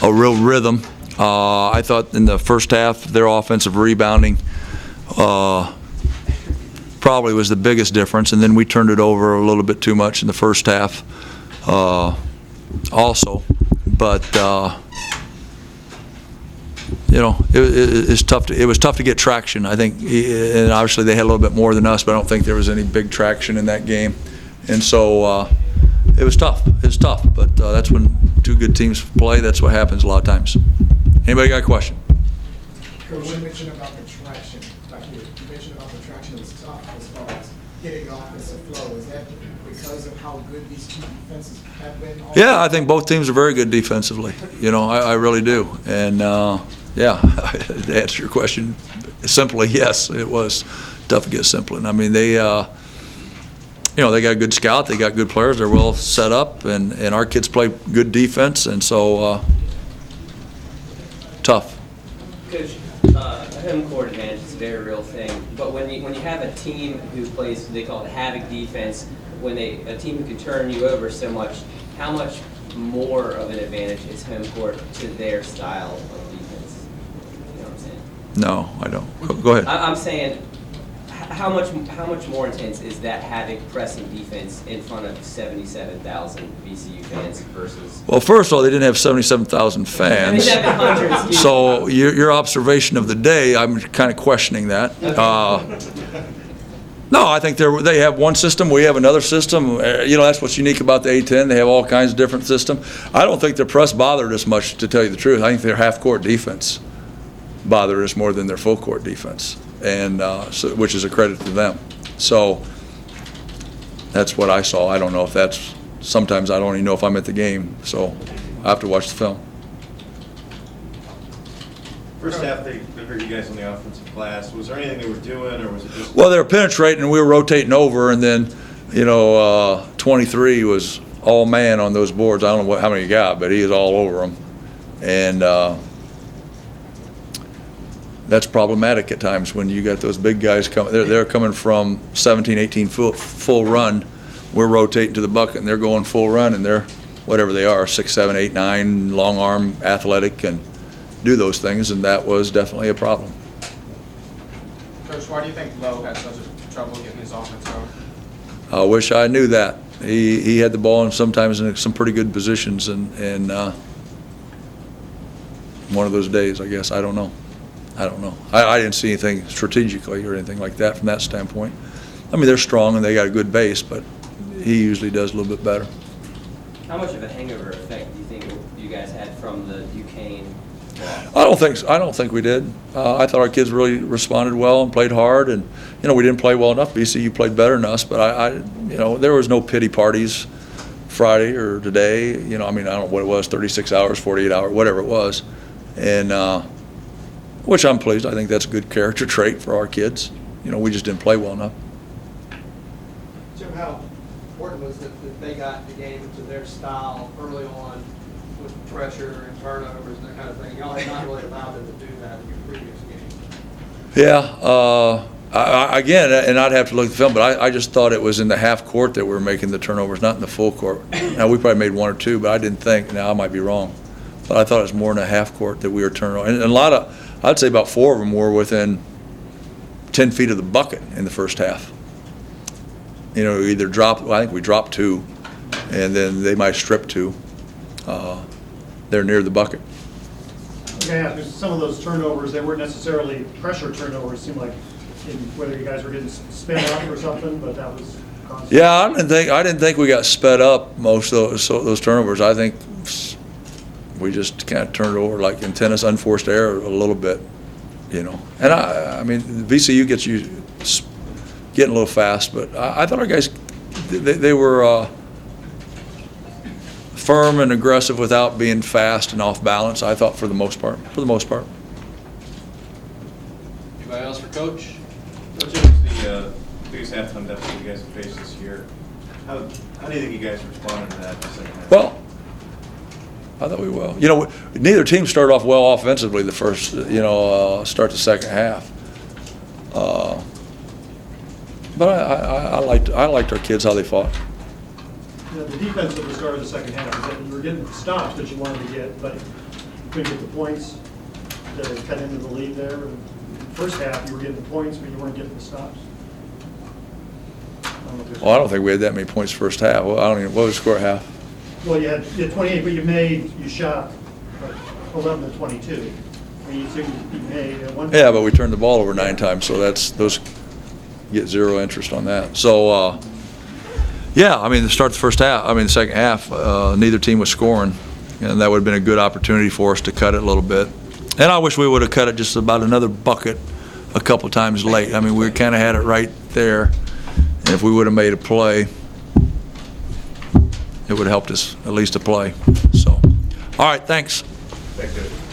a real rhythm. I thought in the first half their offensive rebounding probably was the biggest difference, and then we turned it over a little bit too much in the first half also. But you know, it's tough. It was tough to get traction, I think, and obviously they had a little bit more than us, but I don't think there was any big traction in that game, and so it was tough. It's tough, but that's when two good teams play. That's what happens a lot of times. Anybody got a question? Coach, you mentioned about the traction. Like you mentioned about the traction was tough as far as getting the offensive flow. Is that because of how good these two defenses have been? Yeah, I think both teams are very good defensively. You know, I really do. And yeah, to answer your question simply, yes, it was tough against Simplon. I mean, they, you know, they got a good scout, they got good players, they're well set up, and our kids play good defense, and so tough. Coach, home court advantage is a very real thing, but when you have a team who plays, they call it havoc defense, a team who can turn you over so much, how much more of an advantage is home court to their style of defense? You know what I'm saying? No, I don't. Go ahead. I'm saying, how much more intense is that havoc pressing defense in front of 77,000 VCU fans versus? Well, first of all, they didn't have 77,000 fans. 7,700, excuse me. So your observation of the day, I'm kind of questioning that. No, I think they have one system, we have another system. You know, that's what's unique about the A-10. They have all kinds of different systems. I don't think their press bothered us much, to tell you the truth. I think their half-court defense bothered us more than their full-court defense, and which is a credit to them. So that's what I saw. I don't know if that's, sometimes I don't even know if I'm at the game, so I have to watch the film. First half, they hurt you guys on the offensive glass. Was there anything they were doing, or was it just? Well, they were penetrating, and we were rotating over, and then, you know, 23 was all man on those boards. I don't know how many he got, but he was all over them, and that's problematic at times when you got those big guys coming. They're coming from 17, 18 full run. We're rotating to the bucket, and they're going full run, and they're whatever they are, 6, 7, 8, 9, long arm, athletic, and do those things, and that was definitely a problem. Coach, why do you think Lowe had such a trouble getting his offense going? I wish I knew that. He had the ball and sometimes in some pretty good positions, and one of those days, I guess. I don't know. I didn't see anything strategically or anything like that from that standpoint. I mean, they're strong and they got a good base, but he usually does a little bit better. How much of a hangover effect do you think you guys had from the Duquesne loss? I don't think we did. I thought our kids really responded well and played hard, and you know, we didn't play well enough. VCU played better than us, but you know, there was no pity parties Friday or today. You know, I mean, I don't know what it was, 36 hours, 48 hours, whatever it was, and which I'm pleased. I think that's a good character trait for our kids. You know, we just didn't play well enough. Jim, how important was it that they got the game into their style early on with pressure and turnovers and that kind of thing? Y'all had not really allowed them to do that in your previous games. Yeah, again, and I'd have to look at the film, but I just thought it was in the half court that we were making the turnovers, not in the full court. Now, we probably made one or two, but I didn't think, now I might be wrong, but I thought it was more in the half court that we were turning over. And a lot of, I'd say about 4 of them were within 10 feet of the bucket in the first half. You know, either dropped, well, I think we dropped 2, and then they might strip 2. They're near the bucket. Yeah, because some of those turnovers, they weren't necessarily pressure turnovers. It seemed like whether you guys were getting sped up or something, but that was constant. Yeah, I didn't think we got sped up most of those turnovers. I think we just kind of turned over like in tennis, unforced error a little bit, you know. And I mean, VCU gets you getting a little fast, but I thought our guys, they were firm and aggressive without being fast and off balance. I thought for the most part. Anybody else for Coach? Coach, it was the biggest halftime deficit you guys have faced this year. How do you think you guys responded to that in the second half? Well, I thought we will. You know, neither team started off well offensively the first, start the second half. But I liked our kids, how they fought. The defense at the start of the second half is that you were getting stops that you wanted to get, but couldn't get the points to cut into the lead there. First half, you were getting the points, but you weren't getting the stops. Well, I don't think we had that many points first half. Well, I don't even, what was the score at half? Well, you had 28, but you shot like, 11 to 22. I mean, so you made one. Yeah, but we turned the ball over 9 times, so those get 0 interest on that. So, yeah, I mean, to start the second half, neither team was scoring, and that would have been a good opportunity for us to cut it a little bit. And I wish we would have cut it just about another bucket a couple times late. I mean, we kind of had it right there, and if we would have made a play, it would have helped us at least to play. So, all right, thanks. Thank you.